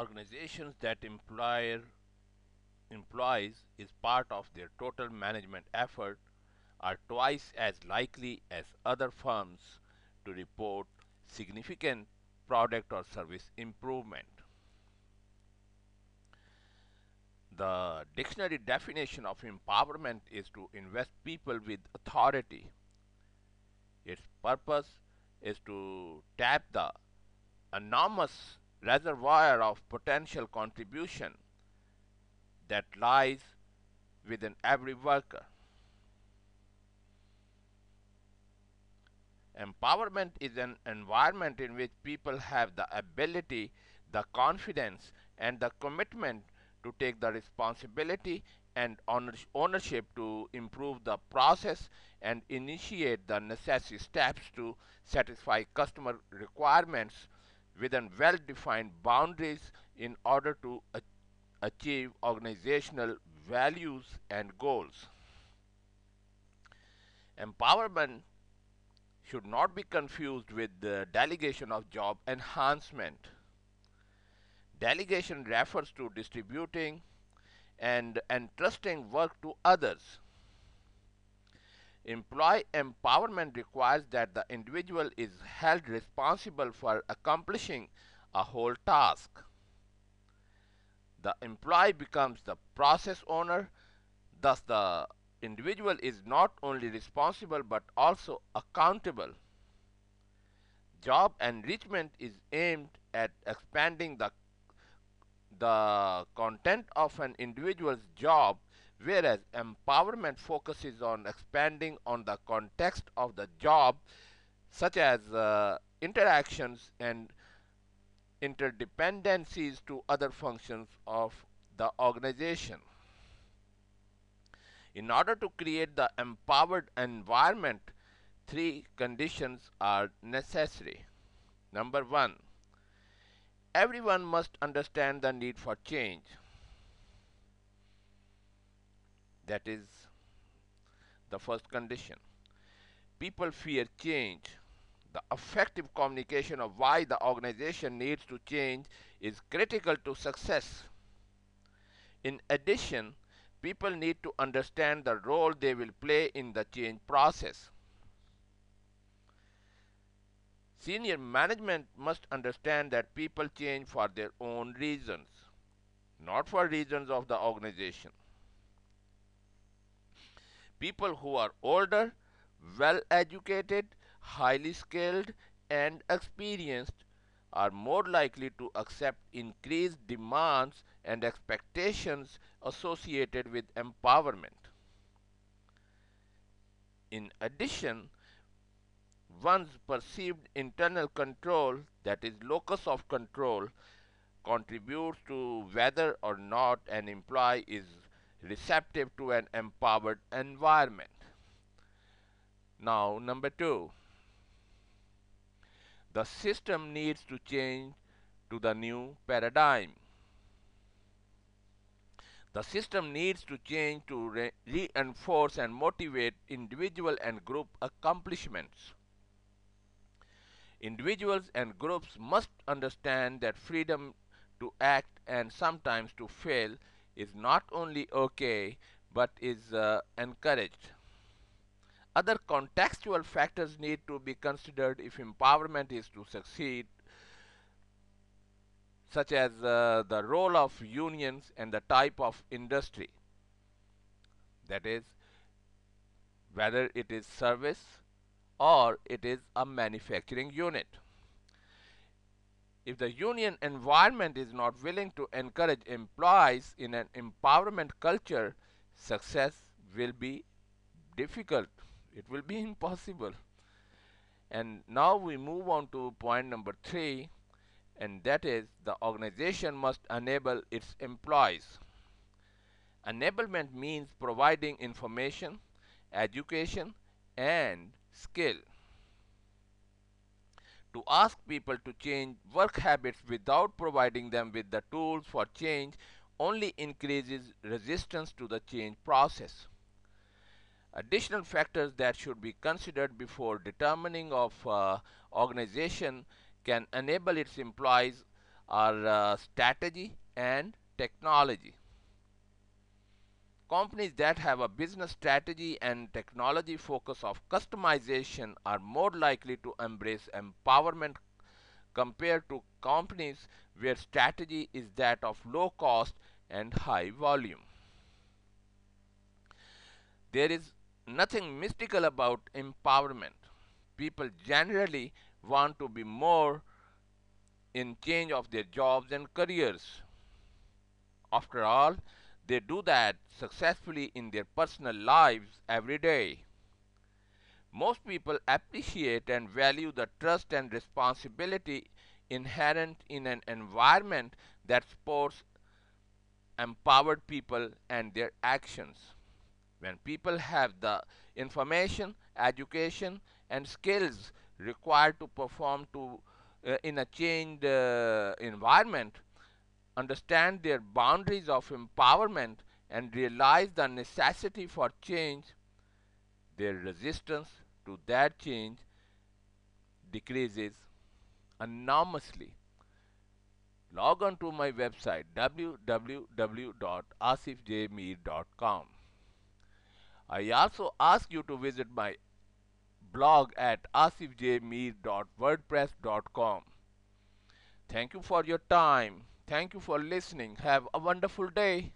Organizations that employees is part of their total management effort are twice as likely as other firms to report significant product or service improvement. The dictionary definition of empowerment is to invest people with authority. Its purpose is to tap the enormous reservoir of potential contribution that lies within every worker. Empowerment is an environment in which people have the ability, the confidence, and the commitment to take the responsibility and ownership to improve the process and initiate the necessary steps to satisfy customer requirements within well defined boundaries in order to achieve organizational values and goals. Empowerment should not be confused with the delegation of job enhancement. Delegation refers to distributing and entrusting work to others. Employee empowerment requires that the individual is held responsible for accomplishing a whole task. The employee becomes the process owner, thus, the individual is not only responsible but also accountable. Job enrichment is aimed at expanding the content of an individual's job, whereas empowerment focuses on expanding on the context of the job, such as interactions and interdependencies to other functions of the organization. In order to create the empowered environment, three conditions are necessary. Number one, everyone must understand the need for change. That is the first condition. People fear change. The effective communication of why the organization needs to change is critical to success. In addition, people need to understand the role they will play in the change process. Senior management must understand that people change for their own reasons, not for reasons of the organization. People who are older, well educated, highly skilled, and experienced are more likely to accept increased demands and expectations associated with empowerment. In addition, one's perceived internal control, that is, locus of control, contributes to whether or not an employee is receptive to an empowered environment. Now, number two, the system needs to change to the new paradigm. The system needs to change to reinforce and motivate individual and group accomplishments. Individuals and groups must understand that freedom to act and sometimes to fail is not only okay but is encouraged. Other contextual factors need to be considered if empowerment is to succeed, such as the role of unions and the type of industry. That is, whether it is service or it is a manufacturing unit. If the union environment is not willing to encourage employees in an empowerment culture, success will be difficult. It will be impossible. And now we move on to point number three, and that is the organization must enable its employees. Enablement means providing information, education, and skill. To ask people to change work habits without providing them with the tools for change only increases resistance to the change process. Additional factors that should be considered before determining of organization can enable its employees are strategy and technology. Companies that have a business strategy and technology focus of customization are more likely to embrace empowerment compared to companies where strategy is that of low cost and high volume. There is nothing mystical about empowerment. People generally want to be more in change of their jobs and careers. After all, they do that successfully in their personal lives every day. Most people appreciate and value the trust and responsibility inherent in an environment that supports empowered people and their actions. When people have the information, education, and skills required to perform in a changed environment, understand their boundaries of empowerment, and realize the necessity for change, their resistance to that change decreases enormously. Log on to my website www.asifjmeer.com. I also ask you to visit my blog at asifjmeer.wordpress.com. Thank you for your time. Thank you for listening. Have a wonderful day.